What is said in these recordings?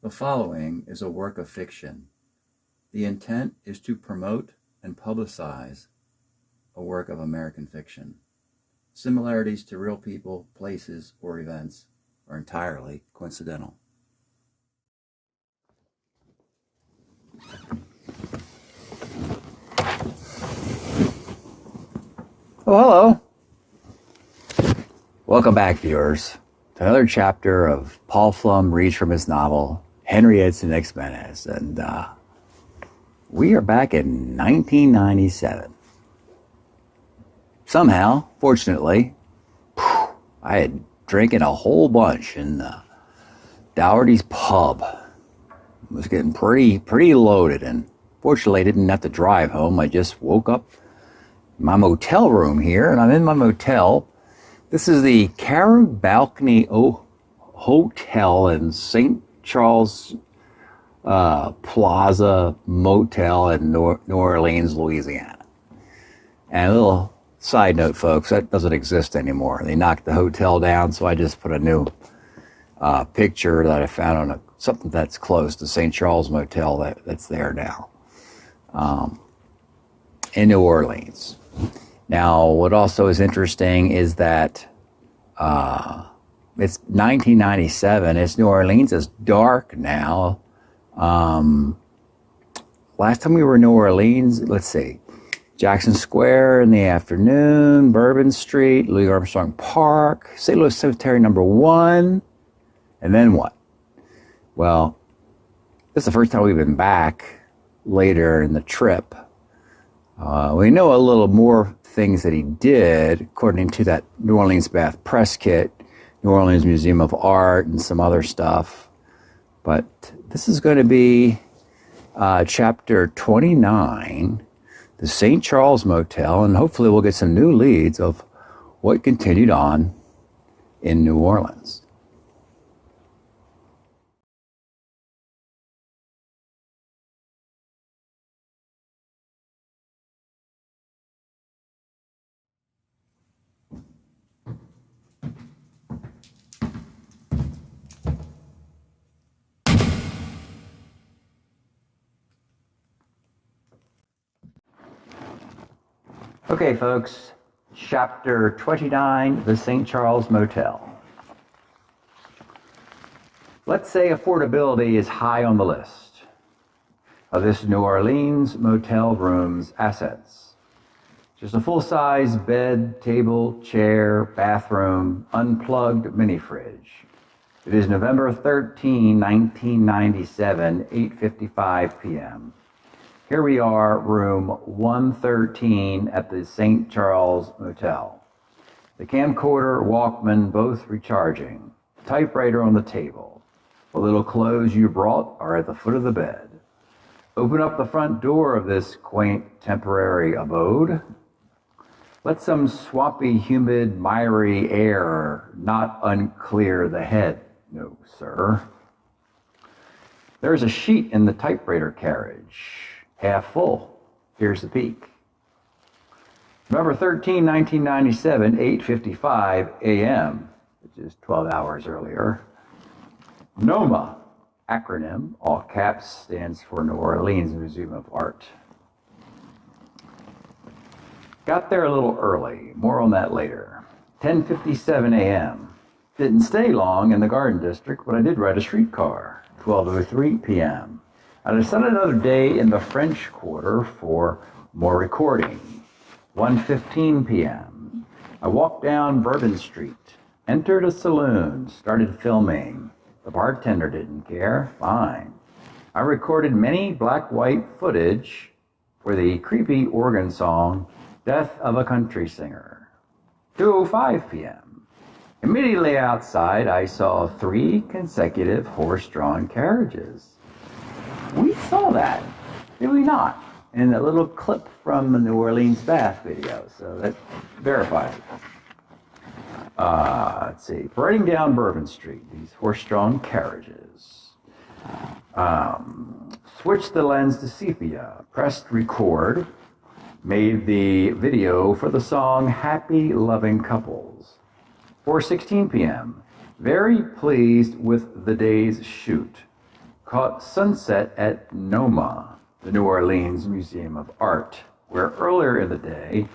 The following is a work of fiction. The intent is to promote and publicize a work of American fiction. Similarities to real people, places, or events are entirely coincidental. Oh, hello. Welcome back, viewers, to another chapter of Paul Flum reads from his novel, HENRI EDSON XIMENEZ. And we are back in 1997. Somehow, fortunately, I had drinking a whole bunch in Dougherty's pub. It was getting pretty loaded, and fortunately I didn't have to drive home. I just woke up in my motel room here, and I'm in my motel. This is the Carib Balcony Hotel in St. Charles Plaza Motel in New Orleans, Louisiana. And a little side note, folks, that doesn't exist anymore. They knocked the hotel down, so I just put a new picture that I found on something that's close to St. Charles Motel that's there now in New Orleans. Now, what also is interesting is that it's 1997. It's New Orleans. It's dark now. Last time we were in New Orleans, let's see, Jackson Square in the afternoon, Bourbon Street, Louis Armstrong Park, St. Louis Cemetery number 1, and then what? Well, this is the first time we've been back later in the trip. We know a little more things that he did, according to that New Orleans Bath press kit, New Orleans Museum of Art, and some other stuff. But this is going to be chapter 29, the St. Charles Motel, and hopefully we'll get some new leads of what continued on in New Orleans. Okay, folks, chapter 29, the St. Charles Motel. Let's say affordability is high on the list of this New Orleans motel room's assets. Just a full-size bed, table, chair, bathroom, unplugged mini fridge. It is November 13, 1997, 8:55 p.m. Here we are, room 113 at the St. Charles Motel. The camcorder, Walkman, both recharging. Typewriter on the table. The little clothes you brought are at the foot of the bed. Open up the front door of this quaint temporary abode. Let some swampy, humid, miry air not unclear the head. No, sir. There's a sheet in the typewriter carriage. Half full. Here's the peak. November 13, 1997, 8:55 a.m., which is 12 hours earlier. NOMA, acronym, all caps, stands for New Orleans Museum of Art. Got there a little early. More on that later. 10:57 a.m. Didn't stay long in the Garden District, but I did ride a streetcar. 12:03 p.m. I decided another day in the French Quarter for more recording. 1:15 p.m. I walked down Bourbon Street, entered a saloon, started filming. The bartender didn't care. Fine. I recorded many black-white footage for the creepy organ song, Death of a Country Singer. 2:05 p.m. Immediately outside, I saw 3 consecutive horse-drawn carriages. We saw that, did we not? In a little clip from the New Orleans Bath video, so that verifies it. Let's see, parading down Bourbon Street, these horse-drawn carriages. Switched the lens to sepia, pressed record, made the video for the song Happy Loving Couples. 4:16 p.m. Very pleased with the day's shoot. called Sunset at NOMA, the New Orleans Museum of Art, where earlier in the day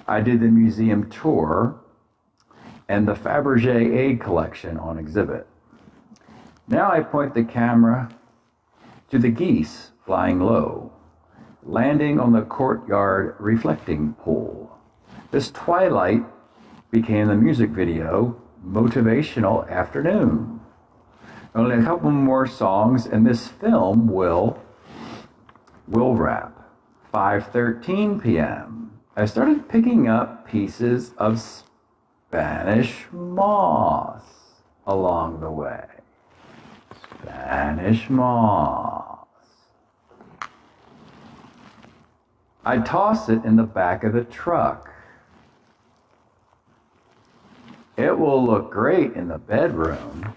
I did the museum tour and the Fabergé egg collection on exhibit. Now I point the camera to the geese flying low, landing on the courtyard reflecting pool. This twilight became the music video, Motivational Afternoon. Only a couple more songs and this film will wrap. 5:13 p.m. I started picking up pieces of Spanish moss along the way. Spanish moss. I toss it in the back of the truck. It will look great in the bedroom,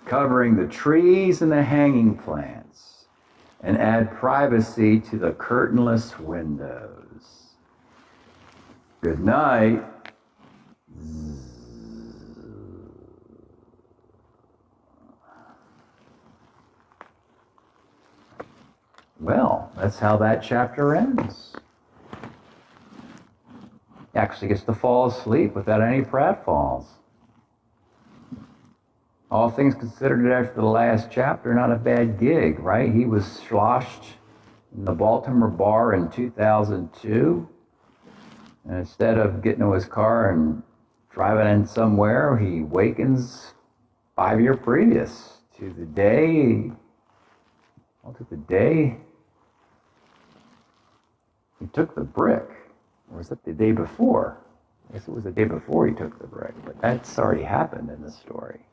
covering the trees and the hanging plants, and add privacy to the curtainless windows. Good night. Well, that's how that chapter ends. He actually gets to fall asleep without any pratfalls. All things considered, after the last chapter, not a bad gig, right? He was sloshed in the Baltimore bar in 2002. And instead of getting to his car and driving in somewhere, he wakens 5 years previous to the day, he took the brick. Or was it the day before? I guess it was the day before he took the brick, but that's already happened in the story.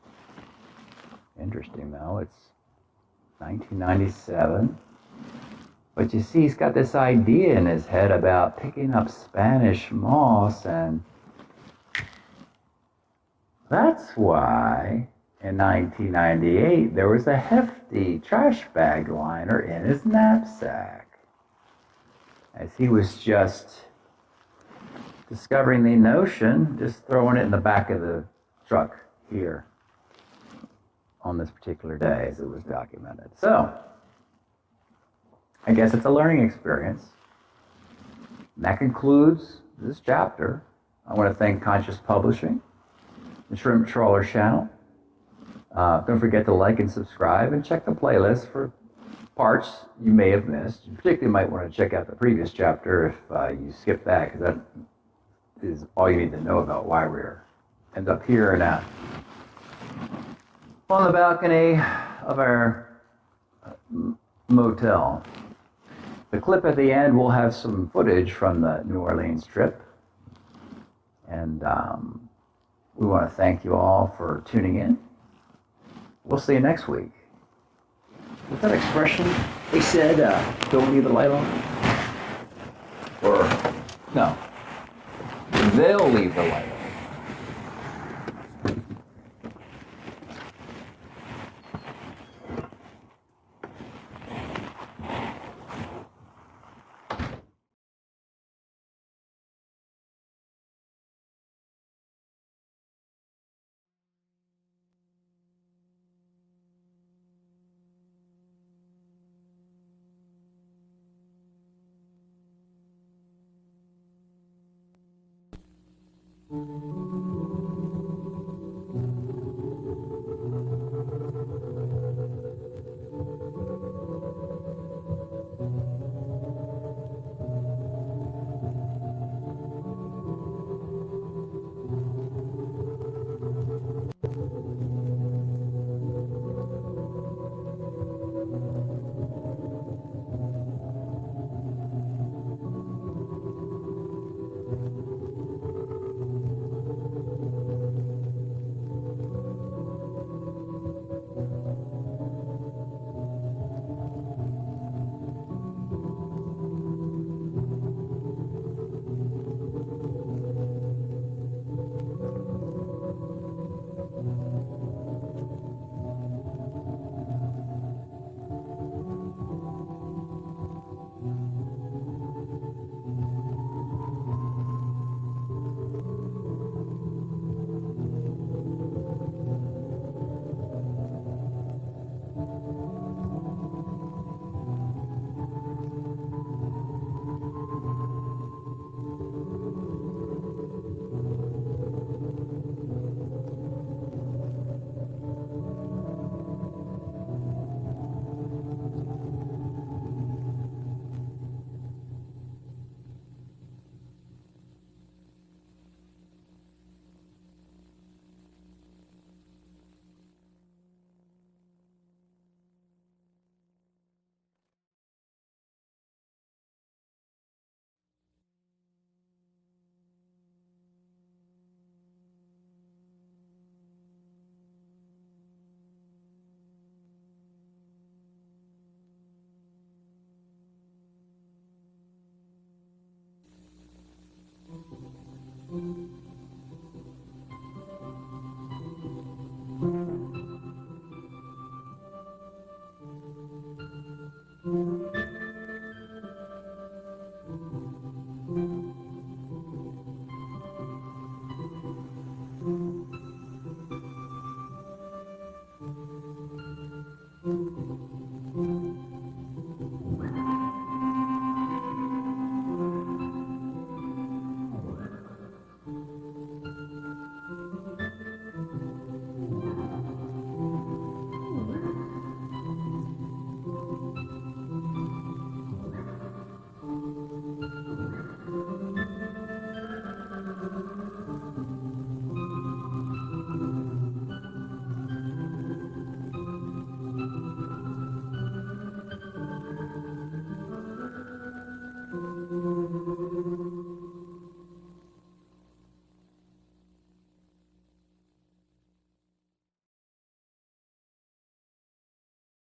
Interesting though, it's 1997. But you see, he's got this idea in his head about picking up Spanish moss, and that's why in 1998 there was a hefty trash bag liner in his knapsack, as he was just discovering the notion, just throwing it in the back of the truck here on this particular day as it was documented. So, I guess it's a learning experience. And that concludes this chapter. I want to thank Conscious Publishing, the Shrimp Trawler channel. Don't forget to like and subscribe and check the playlist for parts you may have missed. You particularly might want to check out the previous chapter if you skip that, because that is all you need to know about why we're end up here and on the balcony of our motel. The clip at the end will have some footage from the New Orleans trip, and we want to thank you all for tuning in. We'll see you next week. What's that expression? They said, don't leave the light on? Or, no. They'll leave the light on.